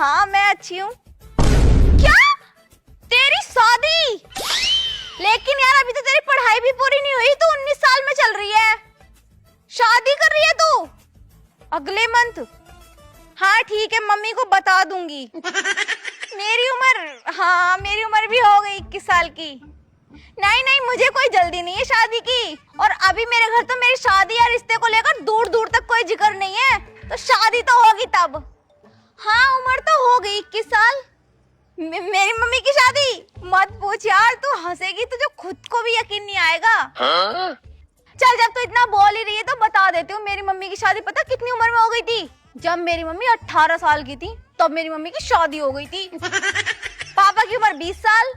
हाँ मैं अच्छी हूँ। क्या? तेरी शादी? लेकिन यार अभी तो तेरी पढ़ाई भी पूरी नहीं हुई, तू 19 साल में चल रही है, शादी कर रही है तू अगले मंथ? हाँ ठीक है, मम्मी को बता दूंगी। मेरी उम्र भी हो गई 21 साल की। नहीं नहीं, मुझे कोई जल्दी नहीं है शादी की, और अभी मेरे घर तो मेरी शादी या रिश्ते को लेकर दूर दूर तक कोई जिक्र नहीं है, तो शादी तो होगी तब। हाँ उम्र तो हो गई 21 साल। मेरी मम्मी की शादी मत पूछ यार, तू हंसेगी तुझे खुद को भी यकीन नहीं आएगा। हाँ? चल जब तू इतना बोल ही रही है तो बता देती हूँ, मेरी मम्मी की शादी पता कितनी उम्र में हो गई थी? जब मेरी मम्मी 18 साल की थी तब मेरी मम्मी की शादी हो गई थी। पापा की उम्र 20 साल,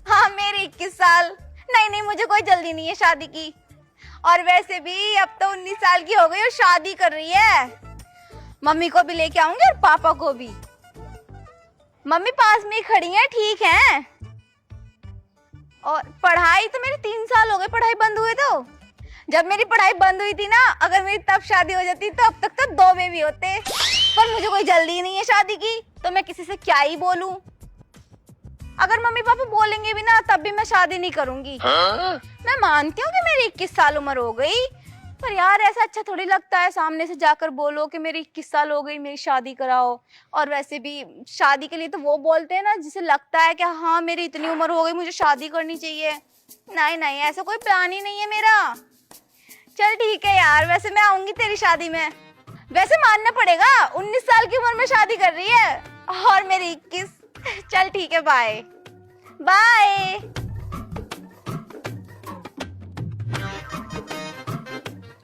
हाँ मेरी 21 साल। नहीं नहीं, मुझे कोई जल्दी नहीं है शादी की, और वैसे भी अब तो 19 साल की हो गई और शादी कर रही है। मम्मी को भी लेके आऊंगी और पापा को भी। मम्मी पास में ही खड़ी हैं, ठीक है। और पढ़ाई तो मेरी 3 साल हो गए पढ़ाई बंद हुए, तो जब मेरी पढ़ाई बंद हुई थी ना, अगर मेरी तब शादी हो जाती तो अब तक तो 2 बेबी होते। पर मुझे कोई जल्दी नहीं है शादी की, तो मैं किसी से क्या ही बोलूं। अगर मम्मी पापा बोलेंगे भी ना तब भी मैं शादी नहीं करूंगी। हाँ? मैं मानती हूँ कि मेरी 21 साल उम्र हो गई, पर यार ऐसा अच्छा थोड़ी लगता है सामने से जाकर बोलो कि मेरी 21 साल हो गई, मेरी शादी कराओ। और वैसे भी शादी के लिए तो वो बोलते हैं ना जिसे लगता है कि हाँ मेरी इतनी उम्र हो गई, मुझे शादी करनी चाहिए। नहीं नहीं, ऐसा कोई प्लान ही नहीं है मेरा। चल ठीक है यार, वैसे मैं आऊंगी तेरी शादी में। वैसे मानना पड़ेगा 19 साल की उम्र में शादी कर रही है और मेरी 21। चल ठीक है, बाय बाय।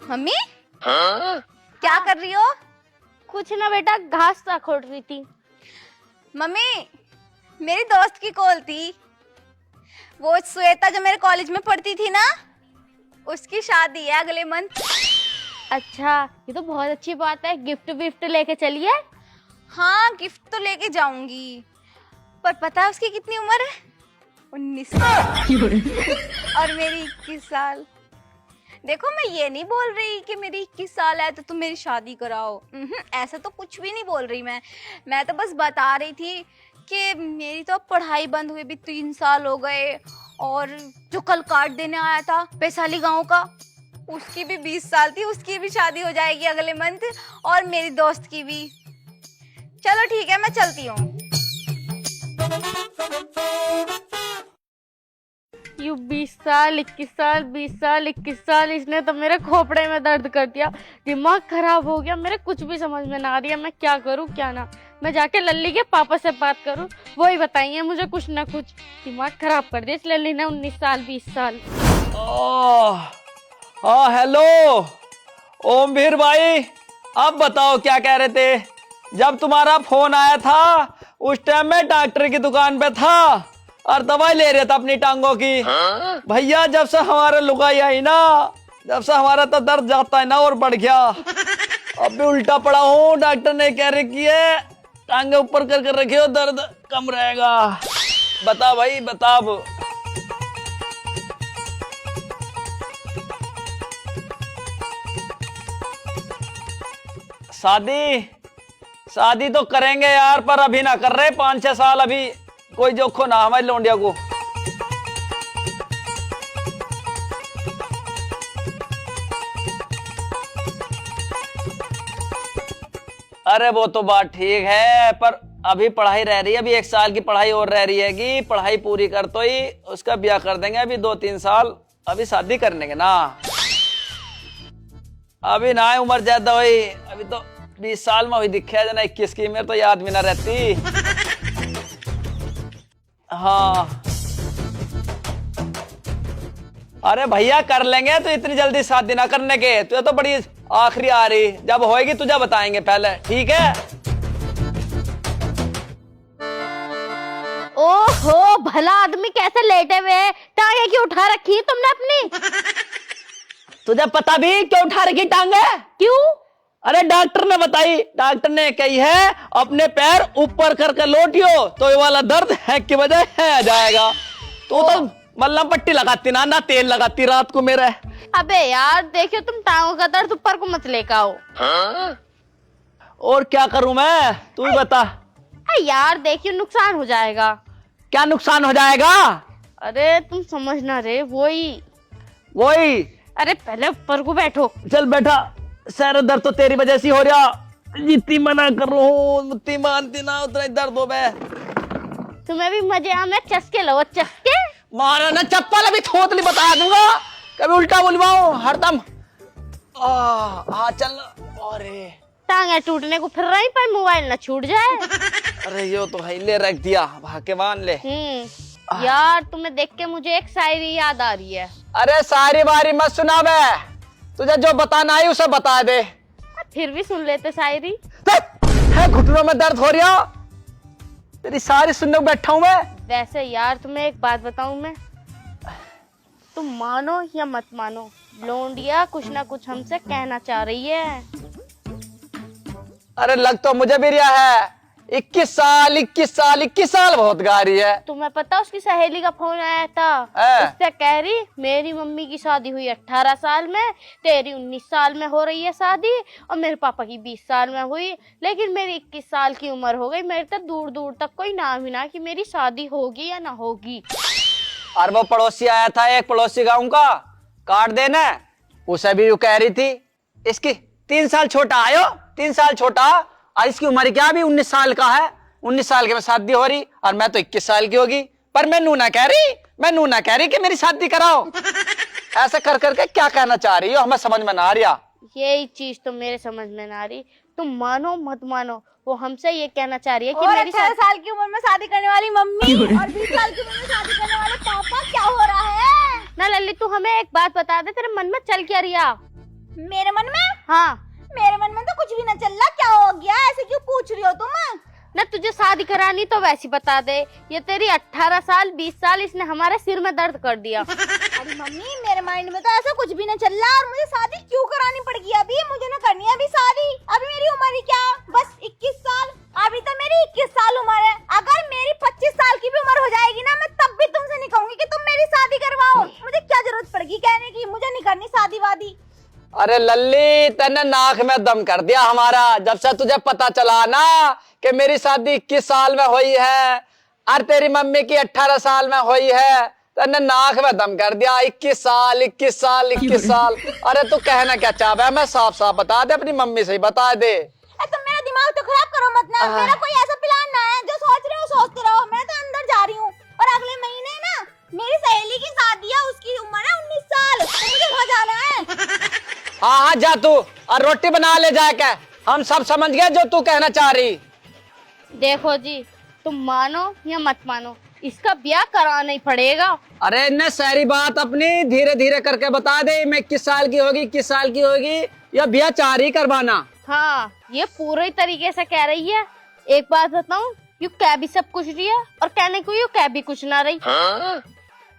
मम्मी? हाँ? क्या कर रही हो? कुछ ना बेटा, घास सा खोद रही थी। मम्मी मेरी दोस्त की कॉल थी, वो श्वेता जो मेरे कॉलेज में पढ़ती थी ना, उसकी शादी है अगले मंथ। अच्छा, ये तो बहुत अच्छी बात है। गिफ्ट विफ्ट लेके चलिए। हाँ गिफ्ट तो लेके जाऊंगी, पर पता है उसकी कितनी उम्र है? 19 और मेरी 21 साल। देखो मैं ये नहीं बोल रही कि मेरी 21 साल है तो तुम मेरी शादी कराओ, ऐसा तो कुछ भी नहीं बोल रही मैं तो बस बता रही थी कि मेरी तो पढ़ाई बंद हुए भी 3 साल हो गए, और जो कल कार्ड देने आया था वैशाली गांव का, उसकी भी 20 साल थी, उसकी भी शादी हो जाएगी अगले मंथ, और मेरी दोस्त की भी। चलो ठीक है, मैं चलती हूँ। यू 20 साल 21 साल 20 साल 21 साल, इसने तो मेरे खोपड़े में दर्द कर दिया। दिमाग खराब हो गया मेरे, कुछ भी समझ में ना आ रही है, मैं क्या करूँ क्या ना। मैं जाके लल्ली के पापा से बात करूँ, वो ही बताएंगे मुझे कुछ ना कुछ। दिमाग खराब कर दिया इस लल्ली ने, 19 साल 20 साल। हाँ हेलो ओमवीर भाई, अब बताओ क्या कह रहे थे? जब तुम्हारा फोन आया था उस टाइम मैं डॉक्टर की दुकान पे था और दवाई ले रहा था अपनी टांगों की। भैया जब से हमारे लुगाई आई ना, जब से हमारा तो दर्द जाता है ना और बढ़ गया। अब भी उल्टा पड़ा हूँ, डॉक्टर ने कह रखी है टांगे ऊपर कर रखियो, दर्द कम रहेगा। बता भाई बता। अब शादी तो करेंगे यार, पर अभी ना कर रहे, 5-6 साल अभी कोई जोखो ना हमारी लौंडिया को। अरे वो तो बात ठीक है, पर अभी पढ़ाई रह रही है, अभी 1 साल की पढ़ाई और रह रही है कि पढ़ाई पूरी कर तो ही उसका ब्याह कर देंगे। अभी 2-3 साल अभी शादी करने के ना, अभी ना उम्र ज्यादा हुई, अभी तो 20 साल में हुई दिखे जना 21 की, मेरे तो याद भी ना रहती। हाँ अरे भैया कर लेंगे, तो इतनी जल्दी शादी ना करने के, तुझे तो बड़ी आखिरी आ रही, जब होएगी तुझे बताएंगे पहले, ठीक है? ओहो, भला आदमी कैसे लेटे हुए, टांगे क्यों उठा रखी है तुमने अपनी? तुझे पता भी क्यों उठा रखी टांगे? क्यों? अरे डॉक्टर ने बताई, डॉक्टर ने कही है अपने पैर ऊपर करके लोटियो तो ये वाला दर्द है की वजह है जाएगा। तो मल्लम पट्टी लगाती ना तेल लगाती रात को मेरे। अबे यार देखियो, तुम टांगों का दर्द ऊपर को मत लेकर आओ। और क्या करूं मैं, तू ही बता। यार देखिए नुकसान हो जाएगा। क्या नुकसान हो जाएगा? अरे तुम समझना रे, वही। अरे पहले ऊपर को बैठो। चल बैठा। सर दर्द तो तेरी वजह से हो रहा, जितनी मना कर लो उतनी मानती ना, उतना ही दर्द हो बे। तुम्हें भी मजे आमे चस्के लो, चस्के। मारा ना चप्पल अभी थोतली बता दूंगा, कभी उल्टा बुलवाओ हरदम। चल। अरे टांगे टूटने को फिर रही पर मोबाइल ना छूट जाए। अरे यो तो है, ले रख दिया, भागे मान ले। यार तुम्हें देख के मुझे एक शायरी याद आ रही है। अरे सारी बारी मत सुना बे, तुझे जो बताना है उसे बता दे। फिर भी सुन लेते शायरी। है घुटनों में दर्द हो रहा, तेरी सारी सुनने को बैठा हूँ मैं। वैसे यार तुम्हें एक बात बताऊं मैं, तुम मानो या मत मानो, लोंडिया कुछ ना कुछ हमसे कहना चाह रही है। अरे लग तो मुझे भी रहा है, 21 साल बहुत गा रही है। तुम्हें पता उसकी सहेली का फोन आया था, उससे कह रही मेरी मम्मी की शादी हुई 18 साल में, तेरी 19 साल में हो रही है शादी, और मेरे पापा की 20 साल में हुई, लेकिन मेरी 21 साल की उम्र हो गई, मेरे तो दूर दूर तक कोई नाम ही ना कि मेरी शादी होगी या ना होगी। और वो पड़ोसी आया था, एक पड़ोसी गाँव का, काट देना, उसे भी यू कह रही थी इसकी 3 साल छोटा आयो, 3 साल छोटा, और इसकी उम्र क्या भी 19 साल का है, 19 साल के में शादी हो रही, और मैं तो 21 साल की होगी। पर मैं नू ना कह रही कि मेरी शादी कराओ। ऐसा कर करके क्या कहना चाह रही हो, हमें समझ में ना आ रहा। यही चीज तो मेरे समझ में ना आ रही, तुम मानो मत मानो, वो हमसे ये कहना चाह रही है कि और मेरी 18 साल की उम्र में शादी करने वाली मम्मी और 20 साल की उम्र में शादी करने वाले पापा, क्या हो रहा है? ना लल्ली तू हमें एक बात बता दे, तेरे मन में चल क्या रिया? मेरे मन में? हाँ मेरे मन में तो कुछ भी न चल रहा, क्या हो गया? ऐसे क्यों पूछ रही हो तुम? ना तुझे शादी करानी तो वैसी बता दे, ये तेरी 18 साल 20 साल इसने हमारे सिर में दर्द कर दिया। अरे मम्मी मेरे माइंड में तो ऐसा कुछ भी न चल रहा, और मुझे शादी क्यों करानी पड़ेगी अभी? मुझे ना करनी है अभी शादी, अभी मेरी उम्र ही क्या, बस 21 साल, अभी तो मेरी 21 साल उम्र है। अगर मेरी 25 साल की भी उम्र हो जाएगी ना, मैं तब भी तुमसे नहीं कहूंगी कि तुम मेरी शादी करवाओ। मुझे क्या जरूरत पड़ेगी कहने की, मुझे नहीं करनी शादी वादी। अरे लल्ली तेने नाक में दम कर दिया हमारा, जब से तुझे पता चला ना कि मेरी शादी 21 साल में हुई है और तेरी मम्मी की 18 साल में हुई है, तेने नाक में दम कर दिया। 21 साल। अरे तू कहना क्या चाह रहा है, मैं साफ साफ बता दे, अपनी मम्मी से ही बता दे। तुम मेरा दिमाग तो खराब करो मत ना, मेरा कोई ऐसा प्लान ना है, जो सोच रहे हो सोचते रहो, मैं तो अंदर जा रही हूँ। और अगले महीने ना मेरी सहेली की शादी है, उसकी उम्र है 19 साल, तो मुझे वहाँ जाना है। हाँ जा तू, और रोटी बना ले जाके, हम सब समझ गए जो तू कहना चाह रही। देखो जी, तुम मानो या मत मानो, इसका ब्याह कराना ही पड़ेगा। अरे इन्हें सारी बात अपनी धीरे धीरे करके बता दे, मैं 21 साल की होगी, 21 साल की होगी, या ब्याह चाह रही करवाना। हाँ ये पूरे तरीके से कह रही है। एक बात बताऊं, यू कह भी सब कुछ रही है और कहने को यू कह भी कुछ ना रही।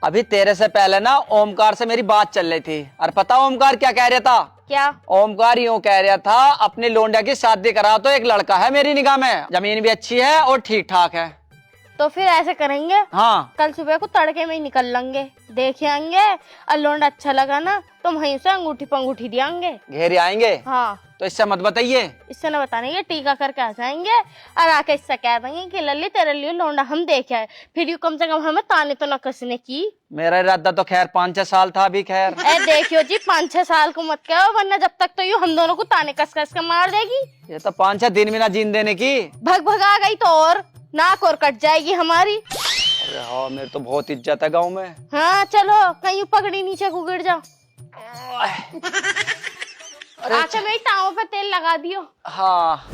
अभी तेरे से पहले ना ओमकार से मेरी बात चल रही थी, और पता ओमकार क्या कह रहा था? क्या? ओमकार यूं कह रहा था, अपनी लोंडिया की शादी करा, तो एक लड़का है मेरी निगाह में, जमीन भी अच्छी है और ठीक ठाक है। तो फिर ऐसे करेंगे, हाँ कल सुबह को तड़के में ही निकल लेंगे, देख आएंगे, और लोंडा अच्छा लगा ना तो वहीं से अंगूठी पंगूठी दियांगे, घेरे आएंगे। हाँ तो इससे मत बताइए, इससे न बताने के, टीका करके आ जाएंगे और आके इससे कह देंगे कि लल्ली तेरे लिए लोंडा हम देखे आए, फिर यू कम से कम हमें ताने तो न कसने की। मेरा इरादा तो खैर 5-6 साल था अभी, खैर। देखियो जी 5-6 साल को मत कहो, वरना जब तक तो यू हम दोनों को ताने कस कस के मार देगी। ये तो 5-6 दिन में ना जीन देने की, भगा गई तो और नाक और कट जाएगी हमारी। अरे हाँ, मेरी तो बहुत इज्जत है गाँव में। हाँ चलो कहीं पगड़ी नीचे को गिर जाओ। आके मेरी टांगों पे तेल लगा दियो। हाँ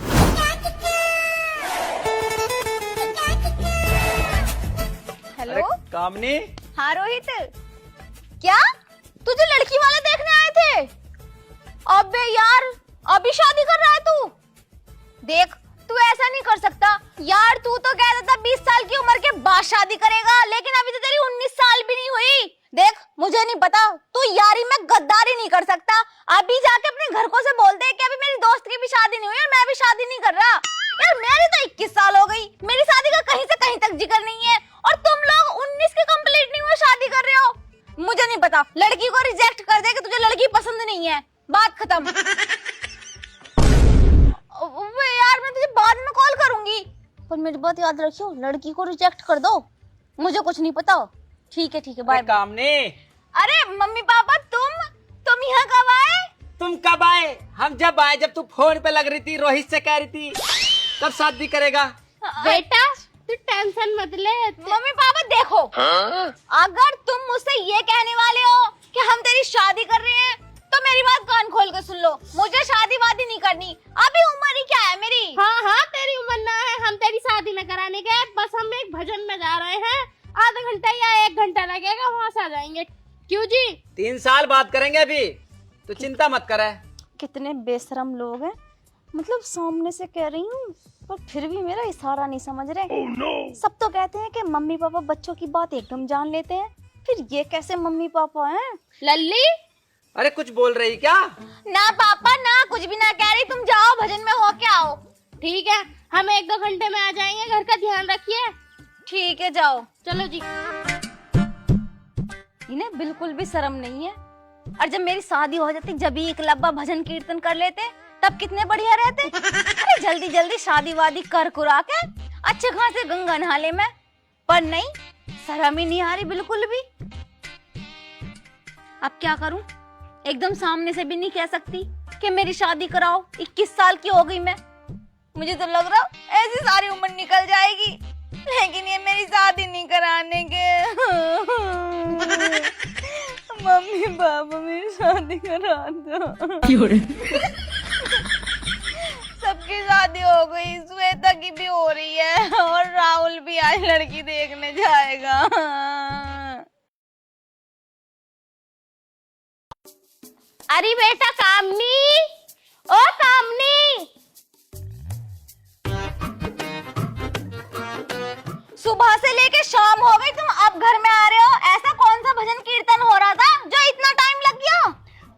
हेलो कामनी। हाँ रोहित, क्या तुझे लड़की वाले देखने आए थे? अबे यार अभी शादी कर रहा है तू? देख तू ऐसा नहीं कर सकता यार, तू तो कहता था 20 साल की उम्र के बाद शादी करेगा, लेकिन अभी तो तेरी 19 साल भी नहीं हुई। देख मुझे नहीं पता, तू यारी में गद्दारी नहीं कर सकता। अभी जाके अपने घर को से बोल दे कि अभी मेरी दोस्त की भी शादी नहीं हुई और मैं भी शादी नहीं कर रहा। यार मेरी तो 21 साल हो गई, मेरी शादी का कहीं से कहीं तक जिक्र नहीं है, और तुम लोग 19 के कंप्लीट नहीं हुए शादी कर रहे हो। मुझे नहीं पता, लड़की को रिजेक्ट कर दे कि तुझे लड़की पसंद नहीं है, बात खत्म। यार मैं तुझे बाद में कॉल करूंगी। पर मेरी बात याद रखियो, लड़की को रिजेक्ट कर दो, मुझे कुछ नहीं पता। ठीक है बाय। कामनी, अरे मम्मी पापा तुम यहाँ कब आए? तुम कब आए? हम जब आए, जब तू फोन पे लग रही थी, रोहित से कह रही थी कब शादी करेगा। बेटा तू टेंशन मत ले। मम्मी पापा देखो, अगर तुम मुझसे ये कहने वाले हो कि हम तेरी शादी कर रहे हैं तो मेरी बात कान खोल कर सुन लो, मुझे शादी वादी नहीं करनी। अभी उम्र ही क्या है मेरी। हाँ तेरी उम्र ना है, हम तेरी शादी न कराने गए, बस हम एक भजन में जा रहे हैं, आधा घंटा या 1 घंटा लगेगा, वहाँ से आ जाएंगे। क्यों जी? 3 साल बात करेंगे अभी, तो चिंता मत करे। कितने बेशरम लोग हैं, मतलब सामने से कह रही हूँ पर फिर भी मेरा इशारा नहीं समझ रहे। सब तो कहते हैं कि मम्मी पापा बच्चों की बात एकदम जान लेते हैं, फिर ये कैसे मम्मी पापा हैं? लल्ली अरे कुछ बोल रही क्या? ना पापा ना, कुछ भी ना कह रही, तुम जाओ भजन में हो के आओ। ठीक है, हम 1-2 घंटे में आ जाएंगे, घर का ध्यान रखिए। ठीक है जाओ। चलो जी। इन्हें बिल्कुल भी शर्म नहीं है, और जब मेरी शादी हो जाती जब ही एकलव्या भजन कीर्तन कर लेते तब कितने बढ़िया रहते। अरे जल्दी जल्दी शादी वादी कर कुरा के अच्छे खासे गंगा नहा ले मैं, पर नहीं, शर्म ही नहीं आ रही बिल्कुल भी। अब क्या करूं, एकदम सामने से भी नहीं कह सकती कि मेरी शादी कराओ, 21 साल की हो गई मैं। मुझे तो लग रहा ऐसी सारी उम्र निकल जाएगी, लेकिन ये मेरी शादी नहीं कराने के। मम्मी पापा मेरी शादी करा दो। सबकी शादी हो गई, श्वेता की भी हो रही है, और राहुल भी आज लड़की देखने जाएगा। अरे बेटा कामनी, ओ कामनी, सुबह से लेके शाम हो गई, तुम अब घर में आ रहे हो। ऐसा कौन सा भजन कीर्तन हो रहा था जो इतना टाइम लग गया?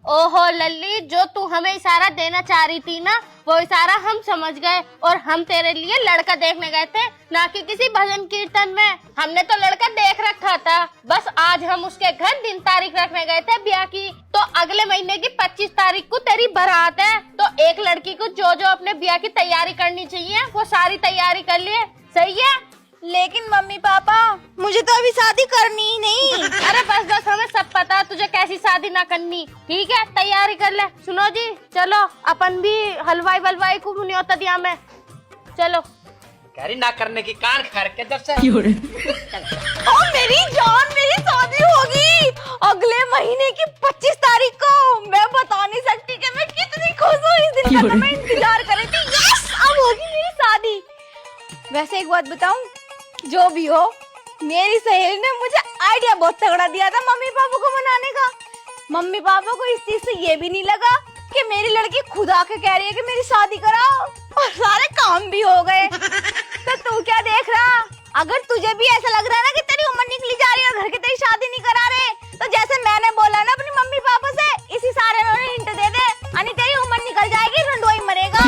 ओहो लल्ली, जो तू हमें इशारा देना चाह रही थी ना, वो इशारा हम समझ गए, और हम तेरे लिए लड़का देखने गए थे, ना कि किसी भजन कीर्तन में। हमने तो लड़का देख रखा था, बस आज हम उसके घर दिन तारीख रखने गए थे ब्याह की। तो अगले महीने की 25 तारीख को तेरी बारात है, तो एक लड़की को जो जो अपने ब्याह की तैयारी करनी चाहिए वो सारी तैयारी कर लिए। सही है? लेकिन मम्मी पापा मुझे तो अभी शादी करनी ही नहीं। अरे बस हमें सब पता है तुझे कैसी शादी ना करनी। ठीक है, तैयारी कर ले। सुनो जी, चलो अपन भी हलवाई वलवाई को न्योता दिया मैं। चलो। कह रही ना करने की, कान खर के जब से। ओ मेरी जान, मेरी शादी होगी अगले महीने की 25 तारीख को। मैं बता नहीं सकती कि मैं कितनी खुश हूँ, इस दिन का तो मैं इंतजार कर रही थी। यस, अब होगी मेरी शादी। वैसे एक बात बताऊं, जो भी हो, मेरी सहेली ने मुझे आइडिया बहुत तगड़ा दिया था मम्मी पापा को मनाने का। मम्मी पापा को इस चीज से ये भी नहीं लगा कि मेरी लड़की खुद आके कह रही है कि मेरी शादी कराओ, और सारे काम भी हो गए। तो तू क्या देख रहा? अगर तुझे भी ऐसा लग रहा है ना कि तेरी उम्र निकली जा रही है और घर की तेरी शादी नहीं करा रहे, तो जैसे मैंने बोला ना अपनी मम्मी पापा से, इसी सारे हिंट दे दे, यानी तेरी उम्र निकल जाएगी, रंडोई मरेगा।